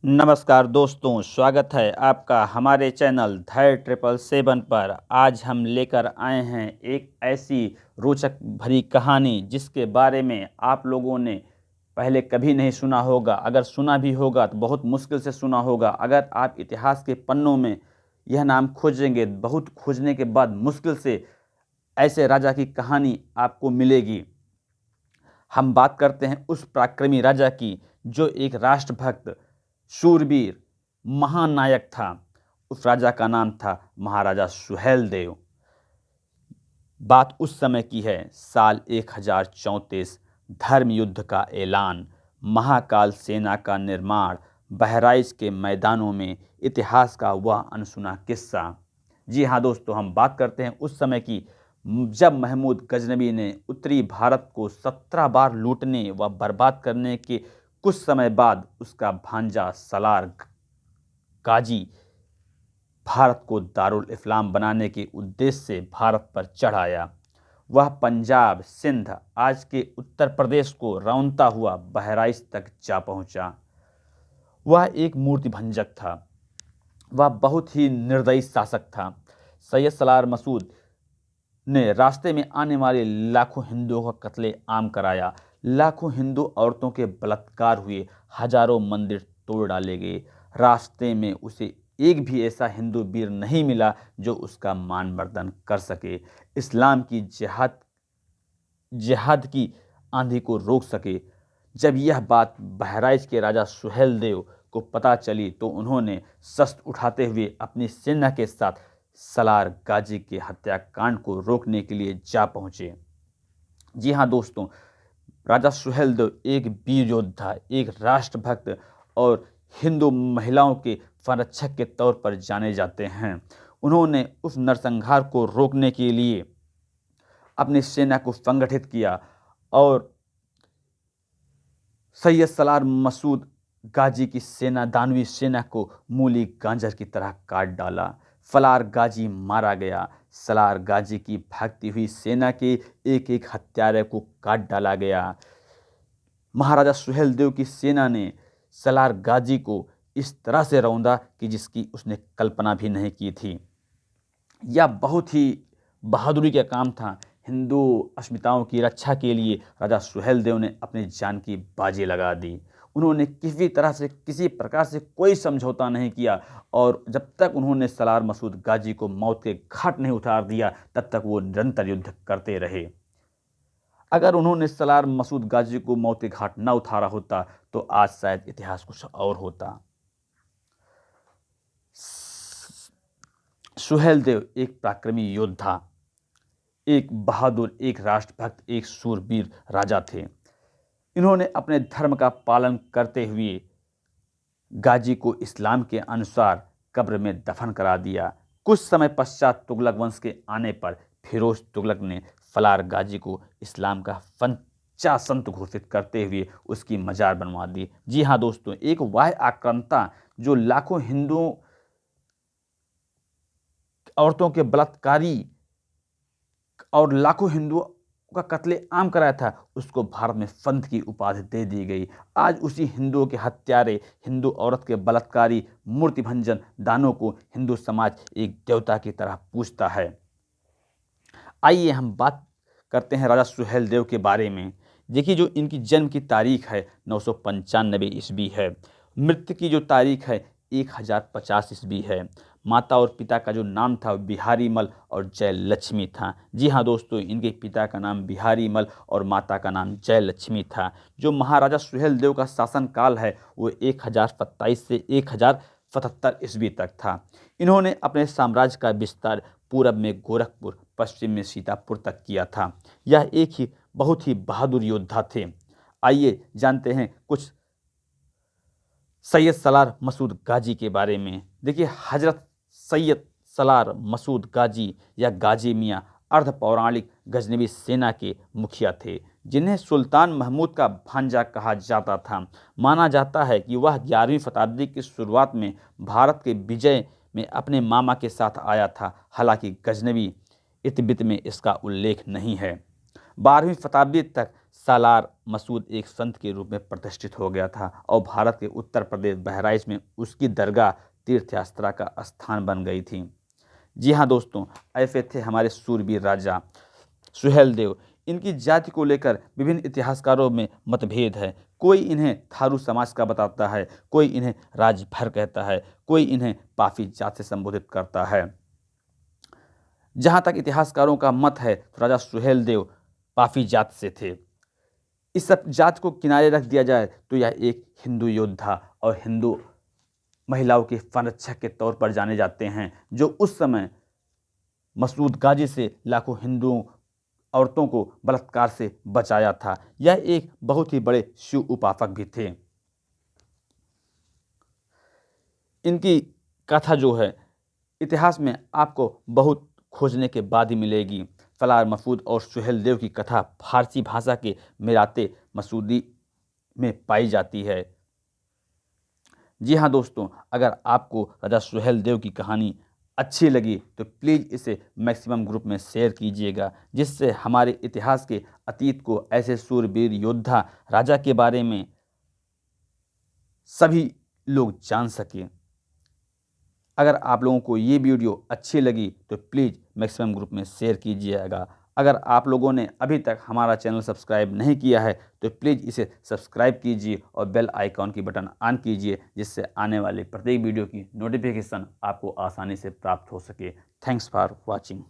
नमस्कार दोस्तों, स्वागत है आपका हमारे चैनल धैर्य 777 पर। आज हम लेकर आए हैं एक ऐसी रोचक भरी कहानी जिसके बारे में आप लोगों ने पहले कभी नहीं सुना होगा। अगर सुना भी होगा तो बहुत मुश्किल से सुना होगा। अगर आप इतिहास के पन्नों में यह नाम खोजेंगे, बहुत खोजने के बाद मुश्किल से ऐसे राजा की कहानी आपको मिलेगी। हम बात करते हैं उस पराक्रमी राजा की जो एक राष्ट्रभक्त, शूरवीर, महानायक था। उस राजा का नाम था महाराजा सुहेलदेव। बात उस समय की है, साल 1034। धर्म युद्ध का ऐलान, महाकाल सेना का निर्माण, बहराइच के मैदानों में इतिहास का वह अनसुना किस्सा। जी हाँ दोस्तों, हम बात करते हैं उस समय की जब महमूद गजनबी ने उत्तरी भारत को 17 बार लूटने व बर्बाद करने के कुछ समय बाद उसका भांजा सलार गाजी भारत को दारुल इस्लाम बनाने के उद्देश्य से भारत पर चढ़ आया। वह पंजाब, सिंध, आज के उत्तर प्रदेश को रौंदता हुआ बहराइच तक जा पहुंचा। वह एक मूर्ति भंजक था। वह बहुत ही निर्दयी शासक था। सैयद सलार मसूद ने रास्ते में आने वाले लाखों हिंदुओं का कत्लेआम कराया। लाखों हिंदू औरतों के बलात्कार हुए। हजारों मंदिर तोड़ डाले गए। रास्ते में उसे एक भी ऐसा हिंदू वीर नहीं मिला जो उसका मानवर्धन कर सके, इस्लाम की जिहाद की आंधी को रोक सके। जब यह बात बहराइच के राजा सुहेलदेव को पता चली तो उन्होंने शस्त्र उठाते हुए अपनी सेना के साथ सलार गाजी के हत्याकांड को रोकने के लिए जा पहुंचे। जी हाँ दोस्तों, राजा सुहेलदेव एक वीर योद्धा, एक राष्ट्रभक्त और हिंदू महिलाओं के संरक्षक के तौर पर जाने जाते हैं। उन्होंने उस नरसंहार को रोकने के लिए अपनी सेना को संगठित किया और सैयद सलार मसूद गाजी की सेना, दानवी सेना को मूली गांजर की तरह काट डाला। सलार गाजी मारा गया। सलार गाजी की भागती हुई सेना के एक एक हत्यारे को काट डाला गया। महाराजा सुहेलदेव की सेना ने सलार गाजी को इस तरह से रौंदा कि जिसकी उसने कल्पना भी नहीं की थी। यह बहुत ही बहादुरी का काम था। हिंदू अस्मिताओं की रक्षा के लिए राजा सुहेलदेव ने अपनी जान की बाजी लगा दी। उन्होंने किसी तरह से, किसी प्रकार से कोई समझौता नहीं किया और जब तक उन्होंने सलार मसूद गाजी को मौत के घाट नहीं उतार दिया तब तक वो निरंतर युद्ध करते रहे। अगर उन्होंने सलार मसूद गाजी को मौत के घाट न उतारा होता तो आज शायद इतिहास कुछ और होता। सुहेलदेव एक पराक्रमी योद्धा, एक बहादुर, एक राष्ट्रभक्त, एक शूरवीर राजा थे। इन्होंने अपने धर्म का पालन करते हुए गाजी को इस्लाम के अनुसार कब्र में दफन करा दिया। कुछ समय पश्चात तुगलक वंश के आने पर फिरोज तुगलक ने सलार गाजी को इस्लाम का सच्चा संत घोषित करते हुए उसकी मजार बनवा दी। जी हाँ दोस्तों, एक वाह्य आक्रांता जो लाखों हिंदुओं औरतों के बलात्कारी और लाखों हिंदुओं का कत्लेआम कराया था, उसको भारत में संत की उपाधि दे दी गई। आज उसी हिंदुओं के हत्यारे, हिंदू औरत के बलात्कारी, मूर्ति भंजन दानों को हिंदू समाज एक देवता की तरह पूजता है। आइए हम बात करते हैं राजा सुहेलदेव के बारे में। देखिए, जो इनकी जन्म की तारीख है 995 ईस्वी है। मृत्यु की जो तारीख है 1050 ईस्वी है। माता और पिता का जो नाम था बिहारी मल और जयलक्ष्मी था। जी हाँ दोस्तों, इनके पिता का नाम बिहारी मल और माता का नाम जयलक्ष्मी था। जो महाराजा सुहेलदेव का शासनकाल है वो 1027 से 1077 ईस्वी तक था। इन्होंने अपने साम्राज्य का विस्तार पूरब में गोरखपुर, पश्चिम में सीतापुर तक किया था। यह एक ही बहुत ही बहादुर योद्धा थे। आइए जानते हैं कुछ सैयद सलार मसूद गाजी के बारे में। देखिए, हजरत सैयद सलार मसूद गाजी या गाजी मियाँ अर्ध पौराणिक गजनवी सेना के मुखिया थे, जिन्हें सुल्तान महमूद का भांजा कहा जाता था। माना जाता है कि वह 11वीं शताब्दी की शुरुआत में भारत के विजय में अपने मामा के साथ आया था। हालांकि गजनवी इतिबित में इसका उल्लेख नहीं है। 12वीं शताब्दी तक सालार मसूद एक संत के रूप में प्रतिष्ठित हो गया था और भारत के उत्तर प्रदेश बहराइच में उसकी दरगाह तीर्थ यात्रा का स्थान बन गई थी। जी हाँ दोस्तों, ऐसे थे हमारे सूरवीर राजा सुहेलदेव। इनकी जाति को लेकर विभिन्न इतिहासकारों में मतभेद है। कोई इन्हें थारू समाज का बताता है, कोई इन्हें राजभर कहता है, कोई इन्हें पाफी जात से संबोधित करता है। जहाँ तक इतिहासकारों का मत है तो राजा सुहेलदेव पाफी जात से थे। इस सब जात को किनारे रख दिया जाए तो यह एक हिंदू योद्धा और हिंदू महिलाओं के संरक्षक के तौर पर जाने जाते हैं, जो उस समय मसूद गाजी से लाखों हिंदुओं औरतों को बलात्कार से बचाया था। यह एक बहुत ही बड़े शिव उपासक भी थे। इनकी कथा जो है इतिहास में आपको बहुत खोजने के बाद ही मिलेगी। सलार मसूद और सुहेलदेव की कथा फारसी भाषा के मिराते मसूदी में पाई जाती है। जी हाँ दोस्तों, अगर आपको राजा सुहेलदेव की कहानी अच्छी लगी तो प्लीज़ इसे मैक्सिमम ग्रुप में शेयर कीजिएगा, जिससे हमारे इतिहास के अतीत को, ऐसे सूरवीर योद्धा राजा के बारे में सभी लोग जान सकें। अगर आप लोगों को ये वीडियो अच्छी लगी तो प्लीज़ मैक्सिमम ग्रुप में शेयर कीजिएगा। अगर आप लोगों ने अभी तक हमारा चैनल सब्सक्राइब नहीं किया है तो प्लीज़ इसे सब्सक्राइब कीजिए और बेल आइकॉन की बटन ऑन कीजिए, जिससे आने वाले प्रत्येक वीडियो की नोटिफिकेशन आपको आसानी से प्राप्त हो सके। Thanks for watching.